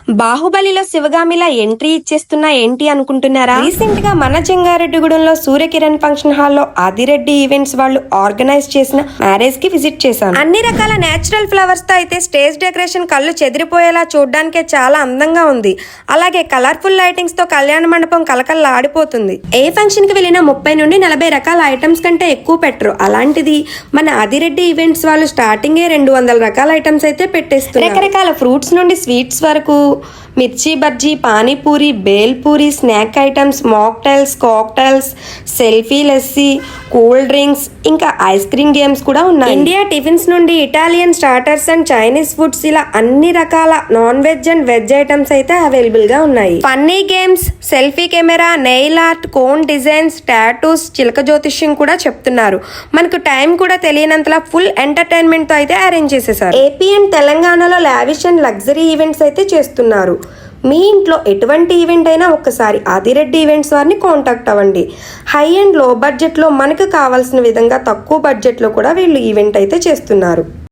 బాహుబలిలో శివగామిలా ఎంట్రీ ఇచ్చేస్తున్నా ఏంటి అనుకుంటున్నారా? రీసెంట్ గా మన జంగారెడ్డిగూడెంలో సూర్యకిరణ్ ఫంక్షన్ హాల్లో ఆదిరెడ్డి ఈవెంట్స్ వాళ్ళు ఆర్గనైజ్ చేసిన మ్యారేజ్ కి విజిట్ చేశాను. అన్ని రకాల నేచురల్ ఫ్లవర్స్ తో అయితే స్టేజ్ డెకరేషన్ కళ్ళు చెదిరిపోయేలా చూడడానికే చాలా అందంగా ఉంది. అలాగే కలర్ఫుల్ లైటింగ్స్ తో కళ్యాణ మండపం కలకల్లా ఆడిపోతుంది. ఏ ఫంక్షన్ కి వెళ్ళినా 30 నుండి 40 రకాల ఐటమ్స్ కంటే ఎక్కువ పెట్టరు. అలాంటిది మన ఆదిరెడ్డి ఈవెంట్స్ వాళ్ళు స్టార్టింగే 200 రకాల ఐటమ్స్ అయితే పెట్టేస్తారు. రకరకాల ఫ్రూట్స్ నుండి స్వీట్స్ వరకు మిర్చి bajji, panipuri, bhelpuri, snack items, mocktails, cocktails, selfie lassi, cool drinks, ఇంకా ఐస్ క్రీమ్ గేమ్స్ కూడా ఉన్నాయి. ఇండియా టిఫిన్స్ నుండి Italian starters and Chinese foods ఇలా అన్ని రకాల non veg and veg items అయితే అవైలబుల్ గా ఉన్నాయి. Funny games, selfie camera, nail art, cone designs, tattoos, చిలక జ్యోతిష్యం కూడా చెప్తున్నారు. మనకు టైం కూడా తెలియనంతలా ఫుల్ ఎంటర్టైన్మెంట్ తో అయితే అరేంజ్ చేసేసారు. ఏపీ అండ్ తెలంగాణలో లావిష్ అండ్ లగ్జరీ ఈవెంట్స్ అయితే చేస్తున్నారు. మీ ఇంట్లో ఎటువంటి ఈవెంట్ అయినా ఒక్కసారి ఆదిరెడ్డి ఈవెంట్స్ వారిని కాంటాక్ట్ అవ్వండి. హై అండ్ లో బడ్జెట్లో మనకు కావాల్సిన విధంగా తక్కువ బడ్జెట్లో కూడా వీళ్ళు ఈవెంట్ అయితే చేస్తున్నారు.